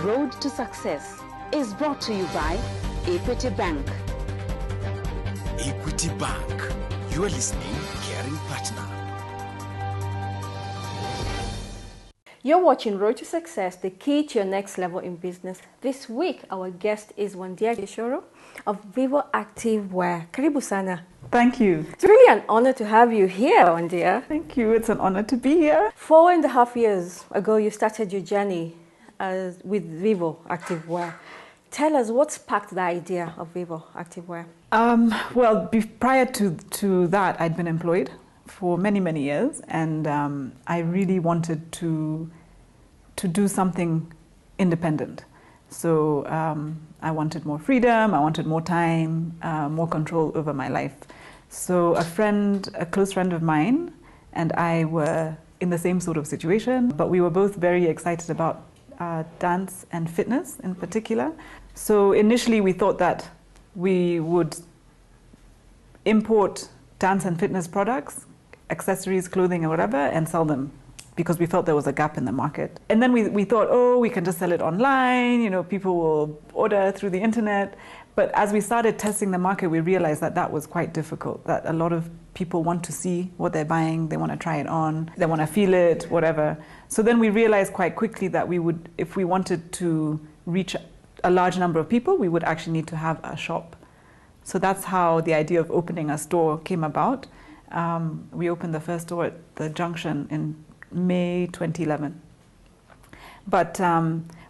Road to Success is brought to you by Equity Bank. Equity Bank. You are listening, caring partner. You're watching Road to Success, the key to your next level in business. This week, our guest is Wandia Gichuru of Vivo Activewear. Karibu sana. Thank you. It's really an honor to have you here, Wandia. Thank you. It's an honor to be here. 4.5 years ago, you started your journey with Vivo Activewear. Tell us what sparked the idea of Vivo Activewear. Prior to that, I'd been employed for many years, and I really wanted to do something independent. So I wanted more freedom, I wanted more time, more control over my life. So a close friend of mine and I were in the same sort of situation, but we were both very excited about dance and fitness in particular. So initially we thought that we would import dance and fitness products, accessories, clothing, or whatever, and sell them because we felt there was a gap in the market. And then we thought, oh, we can just sell it online, people will order through the internet. But as we started testing the market, we realized that that was quite difficult, that a lot of people want to see what they're buying, they want to try it on, they want to feel it, whatever. So then we realized quite quickly that if we wanted to reach a large number of people, we would actually need to have a shop. So that's how the idea of opening a store came about. We opened the first store at the Junction in May 2011. But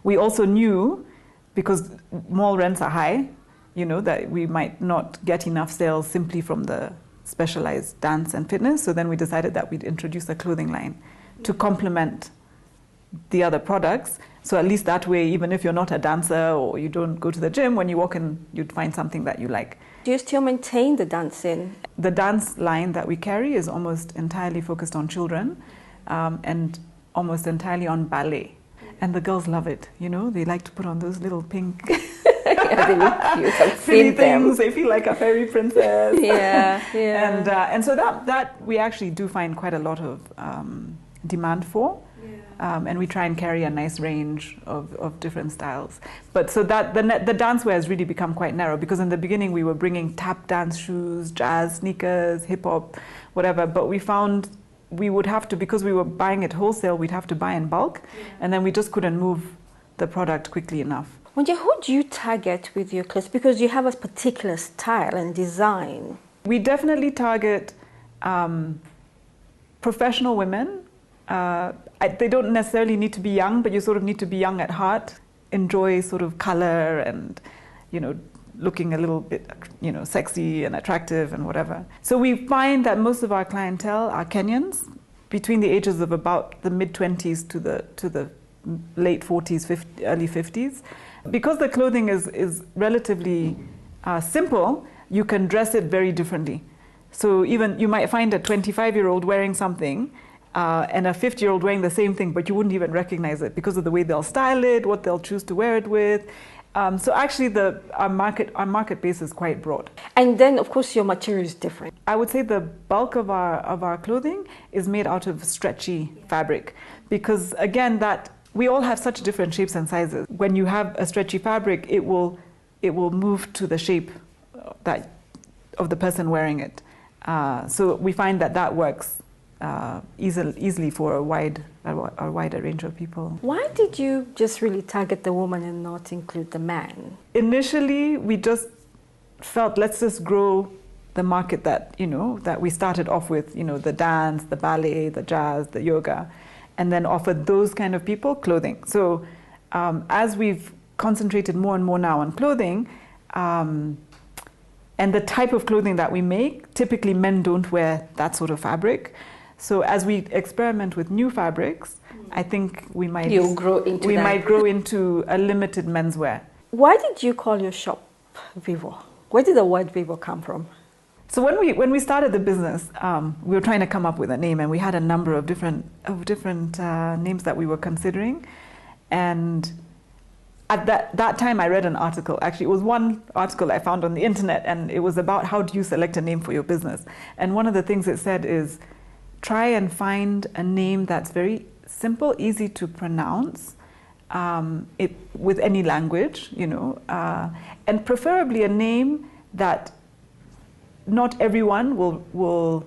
we also knew, because mall rents are high, that we might not get enough sales simply from the specialized dance and fitness. So then we decided that we'd introduce a clothing line to complement the other products. So at least that way, even if you're not a dancer or you don't go to the gym, when you walk in, you'd find something that you like. Do you still maintain the dancing? The dance line that we carry is almost entirely focused on children and almost entirely on ballet. And the girls love it, they like to put on those little pink yeah, they look cute. I've silly seen them. things. They feel like a fairy princess. Yeah. And so that we actually do find quite a lot of demand for. And we try and carry a nice range of different styles. But so that the dancewear has really become quite narrow, because in the beginning we were bringing tap dance shoes, jazz sneakers, hip hop, whatever. But we found we would have to, because we were buying it wholesale, we'd have to buy in bulk, and then we just couldn't move the product quickly enough. Wandia, who do you target with your clothes? Because you have a particular style and design. We definitely target professional women. They don't necessarily need to be young, but you sort of need to be young at heart, enjoy sort of color and, looking a little bit, sexy and attractive and whatever. So we find that most of our clientele are Kenyans between the ages of about the mid-20s to the late 40s, early 50s. Because the clothing is relatively simple, you can dress it very differently. So even you might find a 25-year-old wearing something and a 50-year-old wearing the same thing, but you wouldn't even recognize it because of the way they'll style it, what they'll choose to wear it with. So actually our market base is quite broad. And then, of course, your material is different. I would say the bulk of our clothing is made out of stretchy fabric, because again, that we all have such different shapes and sizes. When you have a stretchy fabric, it will move to the shape of the person wearing it. So we find that works easily for a wider range of people. Why did you just really target the woman and not include the man? Initially, we just felt, let's just grow the market that we started off with, the dance, the ballet, the jazz, the yoga, and then offer those kind of people clothing. So as we've concentrated more and more now on clothing, and the type of clothing that we make, typically men don't wear that sort of fabric. So as we experiment with new fabrics, I think we might grow into a limited menswear. Why did you call your shop Vivo? Where did the word Vivo come from? So when we started the business, we were trying to come up with a name, and we had a number of different names that we were considering. And at that time, I read an article. Actually, it was one article I found on the internet, and it was about how do you select a name for your business. And one of the things it said is, try and find a name that's very simple, easy to pronounce, with any language, and preferably a name that not everyone will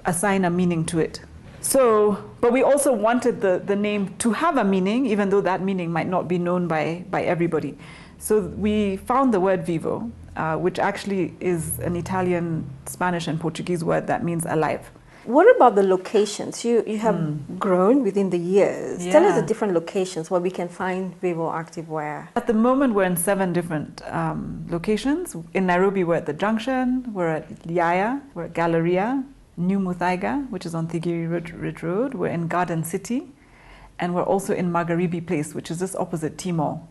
assign a meaning to it. So, but we also wanted the name to have a meaning, even though that meaning might not be known by everybody. So we found the word Vivo, which actually is an Italian, Spanish, and Portuguese word that means alive. What about the locations? You have grown within the years. Yeah. Tell us the different locations where we can find Vivo Activewear. At the moment, we're in 7 different locations. In Nairobi, we're at the Junction, we're at Yaya, we're at Galleria, New Muthaiga, which is on Thigiri Ridge Road. We're in Garden City, and we're also in Magharibi Place, which is just opposite T-Mall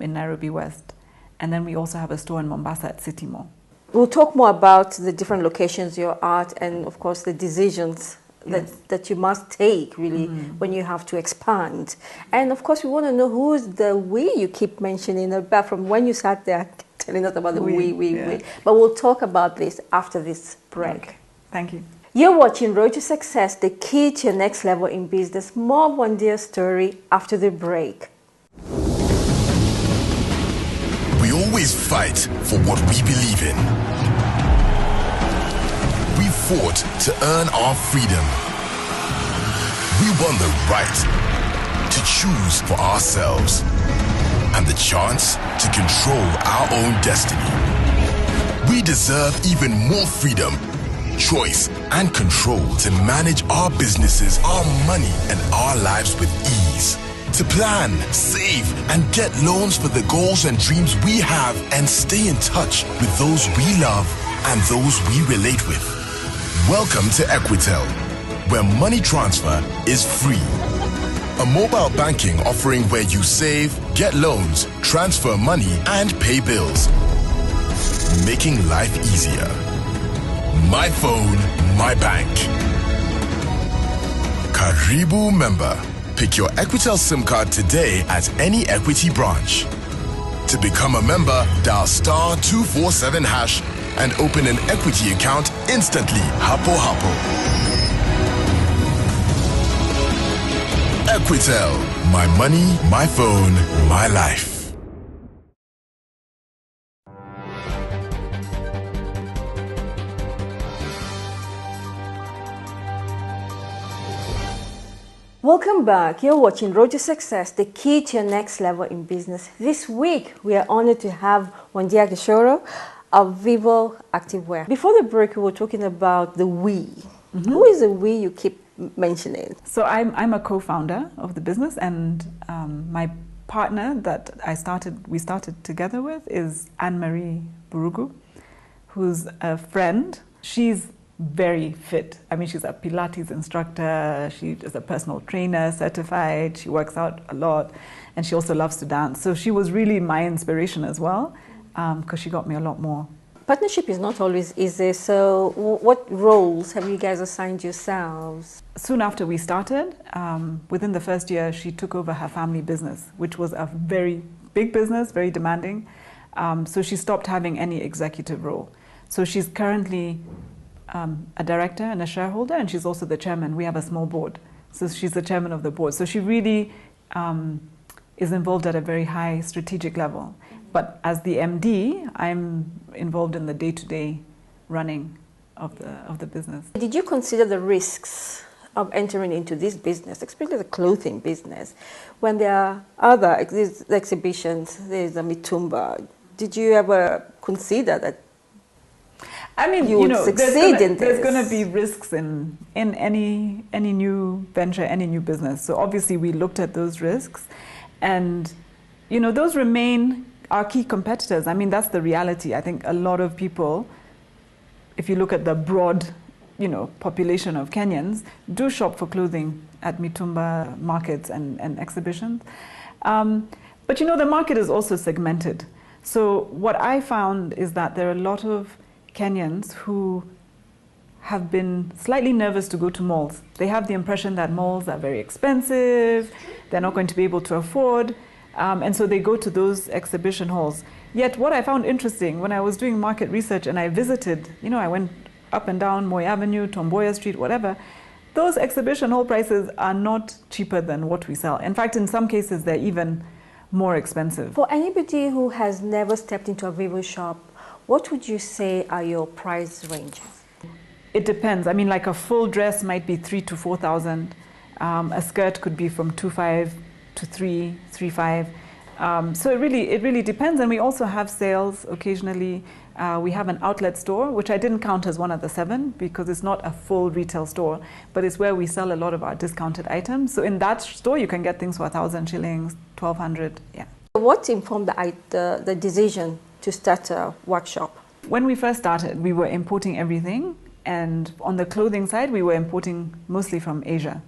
in Nairobi West. And then we also have a store in Mombasa at City Mall. We'll talk more about the different locations you're at and, of course, the decisions that you must take, really, when you have to expand. And, of course, we want to know who's the we you keep mentioning, apart from when you sat there telling us about the we. But we'll talk about this after this break. Okay. Thank you. You're watching Road to Success, the key to your next level in business. More Wandia's story after the break. We always fight for what we believe in. We fought to earn our freedom. We won the right to choose for ourselves and the chance to control our own destiny. We deserve even more freedom, choice, and control to manage our businesses, our money, and our lives with ease. To plan, save, and get loans for the goals and dreams we have, and stay in touch with those we love and those we relate with. Welcome to Equitel, where money transfer is free. A mobile banking offering where you save, get loans, transfer money, and pay bills. Making life easier. My phone, my bank. Karibu member. Pick your Equitel SIM card today at any Equity branch. To become a member, dial *247# and open an Equity account instantly. Hapo Hapo. Equitel. My money, my phone, my life. Welcome back. You're watching Road to Success, the key to your next level in business. This week, we are honored to have Wandia Gichuru of Vivo Activewear. Before the break, we were talking about the we. Who is the we you keep mentioning? So I'm a co-founder of the business, and my partner that we started together with is Anne-Marie Burugu, who's a friend. She's very fit. I mean, she's a Pilates instructor, she is a personal trainer, certified, she works out a lot, and she also loves to dance. So she was really my inspiration as well, because she got me a lot more. Partnership is not always easy, so what roles have you guys assigned yourselves? Soon after we started, within the first year, she took over her family business, which was a very big business, very demanding. So she stopped having any executive role. So she's currently a director and a shareholder, and she's also the chairman. We have a small board, so she's the chairman of the board. So she really is involved at a very high strategic level. But as the MD, I'm involved in the day-to-day running of the business. Did you consider the risks of entering into this business, especially the clothing business, when there are other exhibitions? There's a Mitumba. Did you ever consider that? I mean, there's going to be risks in any new venture, any new business. So obviously we looked at those risks, and those remain our key competitors. I mean, that's the reality. I think a lot of people, if you look at the broad, population of Kenyans, do shop for clothing at Mitumba markets and exhibitions. But the market is also segmented. So what I found is that there are a lot of Kenyans who have been slightly nervous to go to malls. They have the impression that malls are very expensive, they're not going to be able to afford, and so they go to those exhibition halls. Yet what I found interesting when I was doing market research and I visited, I went up and down Moi Avenue, Tomboya Street, whatever, those exhibition hall prices are not cheaper than what we sell. In fact, in some cases, they're even more expensive. For anybody who has never stepped into a Vivo shop, what would you say are your price ranges? It depends. I mean, like a full dress might be 3,000 to 4,000. A skirt could be from 2,500 to 3,500. So it really depends. And we also have sales occasionally. We have an outlet store, which I didn't count as one of the 7 because it's not a full retail store, but it's where we sell a lot of our discounted items. So in that store, you can get things for 1,000 shillings, 1,200. Yeah. What informed the decision to start a workshop? When we first started, we were importing everything. And on the clothing side, we were importing mostly from Asia.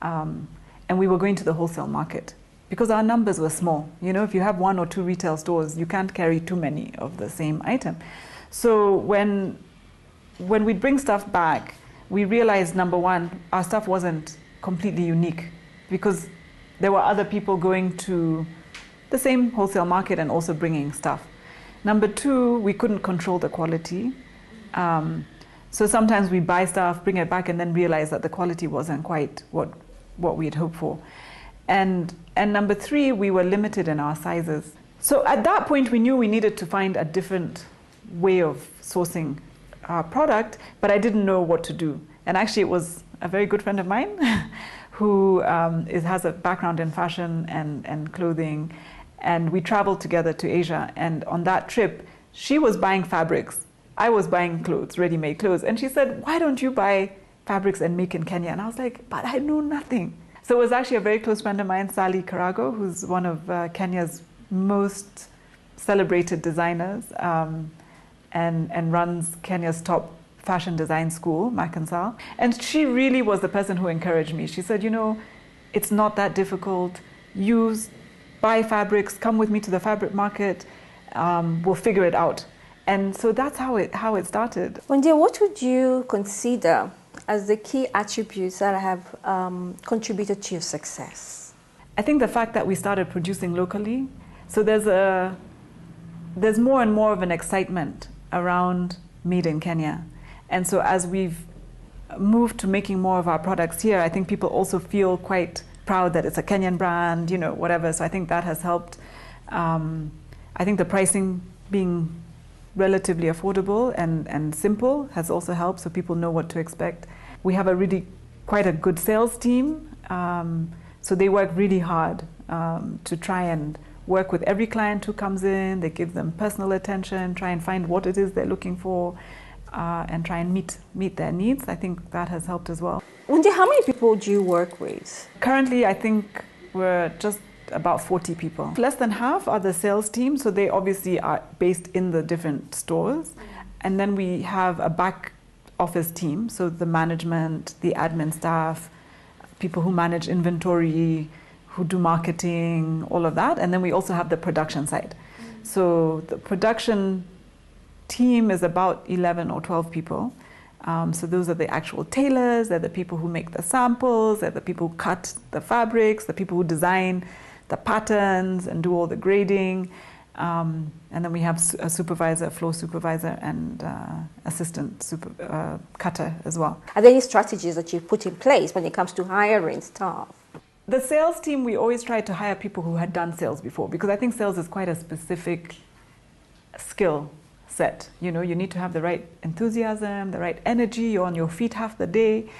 And we were going to the wholesale market because our numbers were small. You know, if you have 1 or 2 retail stores, you can't carry too many of the same item. So when we bring stuff back, we realized, number one, our stuff wasn't completely unique because there were other people going to the same wholesale market and also bringing stuff. Number 2, we couldn't control the quality. So sometimes we buy stuff, bring it back, and then realize that the quality wasn't quite what we had hoped for. And number 3, we were limited in our sizes. So at that point, we knew we needed to find a different way of sourcing our product, but I didn't know what to do. And actually, it was a very good friend of mine who has a background in fashion and clothing. And we traveled together to Asia. And on that trip, she was buying fabrics. I was buying clothes, ready-made clothes. And she said, why don't you buy fabrics and make in Kenya? And I was like, but I know nothing. So it was actually a very close friend of mine, Sally Karago, who's one of Kenya's most celebrated designers and runs Kenya's top fashion design school, Mackensal. And she really was the person who encouraged me. She said, you know, it's not that difficult. Buy fabrics, come with me to the fabric market, we'll figure it out. And so that's how it started. Wandia, what would you consider as the key attributes that have contributed to your success? I think the fact that we started producing locally, so there's more and more of an excitement around made in Kenya. And so as we've moved to making more of our products here, I think people also feel quite proud that it's a Kenyan brand, you know, whatever. So I think that has helped. I think the pricing being relatively affordable and simple has also helped, so people know what to expect. We have quite a good sales team, so they work really hard to try and work with every client who comes in. They give them personal attention, try and find what it is they're looking for, and try and meet their needs. I think that has helped as well. Wandia, how many people do you work with? Currently, I think we're just about 40 people. Less than half are the sales team, so they obviously are based in the different stores. And then we have a back office team, so the management, the admin staff, people who manage inventory, who do marketing, all of that. And then we also have the production side. So the production team is about 11 or 12 people. So those are the actual tailors, they're the people who make the samples, they're the people who cut the fabrics, the people who design the patterns and do all the grading. And then we have a supervisor, floor supervisor, and assistant cutter as well. Are there any strategies that you put in place when it comes to hiring staff? The sales team, we always try to hire people who had done sales before, because I think sales is quite a specific skill set. You know, you need to have the right enthusiasm, the right energy, you're on your feet half the day.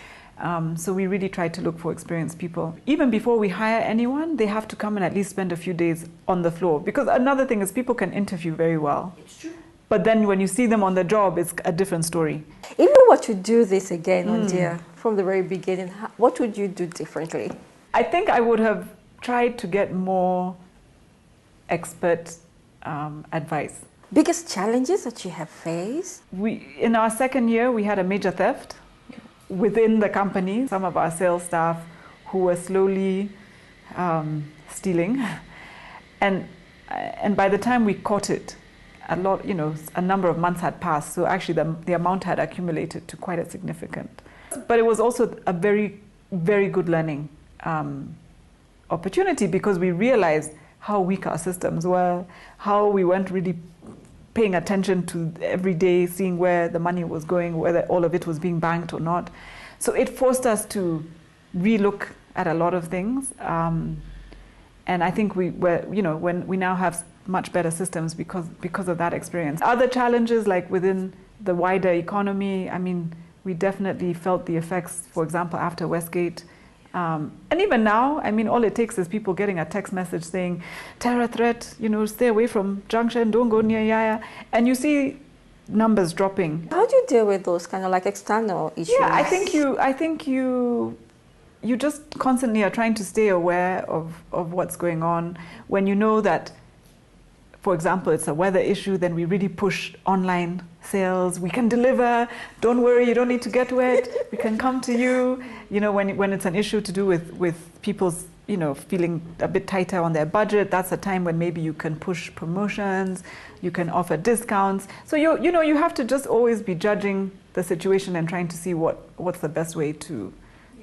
So we really try to look for experienced people. Even before we hire anyone, they have to come and at least spend a few days on the floor. Because another thing is people can interview very well. It's true. But then when you see them on the job, it's a different story. If you were to do this again, Wandia, from the very beginning, what would you do differently? I think I would have tried to get more expert advice. Biggest challenges that you have faced? In our second year, we had a major theft within the company. Some of our sales staff who were slowly stealing. And by the time we caught it, a number of months had passed. So actually the amount had accumulated to quite a significant. But it was also a very, very good learning opportunity, because we realized how weak our systems were, how we weren't really paying attention to every day, seeing where the money was going, whether all of it was being banked or not. So it forced us to relook at a lot of things. And I think when we now have much better systems because of that experience. Other challenges, like within the wider economy, I mean, we definitely felt the effects, for example, after Westgate. And even now, I mean, all it takes is people getting a text message saying, terror threat, stay away from Junction, don't go near Yaya. And you see numbers dropping. How do you deal with those kind of like external issues? Yeah, I think you just constantly are trying to stay aware of what's going on. When you know that, for example, it's a weather issue, then we really push online sales. We can deliver. Don't worry, you don't need to get wet. We can come to you. When it's an issue to do with people's, feeling a bit tighter on their budget, that's a time when maybe you can push promotions, you can offer discounts. So you have to just always be judging the situation and trying to see what's the best way to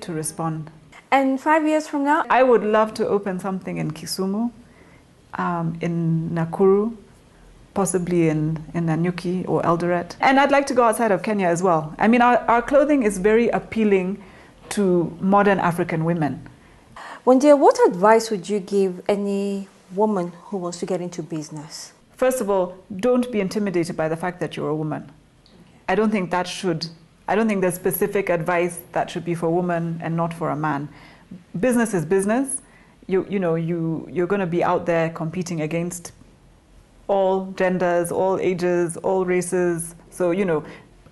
respond. And 5 years from now? I would love to open something in Kisumu, in Nakuru, possibly in Nanyuki or Eldoret. And I'd like to go outside of Kenya as well. I mean, our clothing is very appealing to modern African women. Wandia, what advice would you give any woman who wants to get into business? First of all, don't be intimidated by the fact that you're a woman. I don't think there's specific advice that should be for a woman and not for a man. Business is business. You're going to be out there competing against all genders, all ages, all races. So,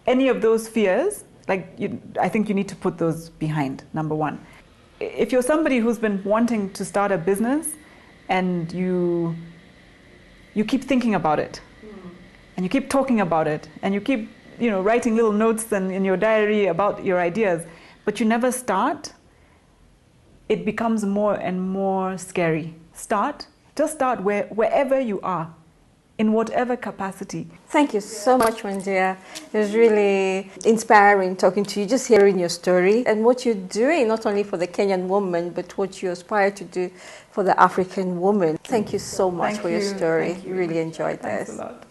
any of those fears, I think you need to put those behind, number one. If you're somebody who's been wanting to start a business and you keep thinking about it and you keep talking about it and you keep writing little notes in your diary about your ideas, but you never start, it becomes more and more scary. Just start wherever you are, in whatever capacity. Thank you so much, Wandia. It was really inspiring talking to you, just hearing your story and what you're doing, not only for the Kenyan woman, but what you aspire to do for the African woman. Thank you so much for your story. Really enjoyed this. Thanks a lot.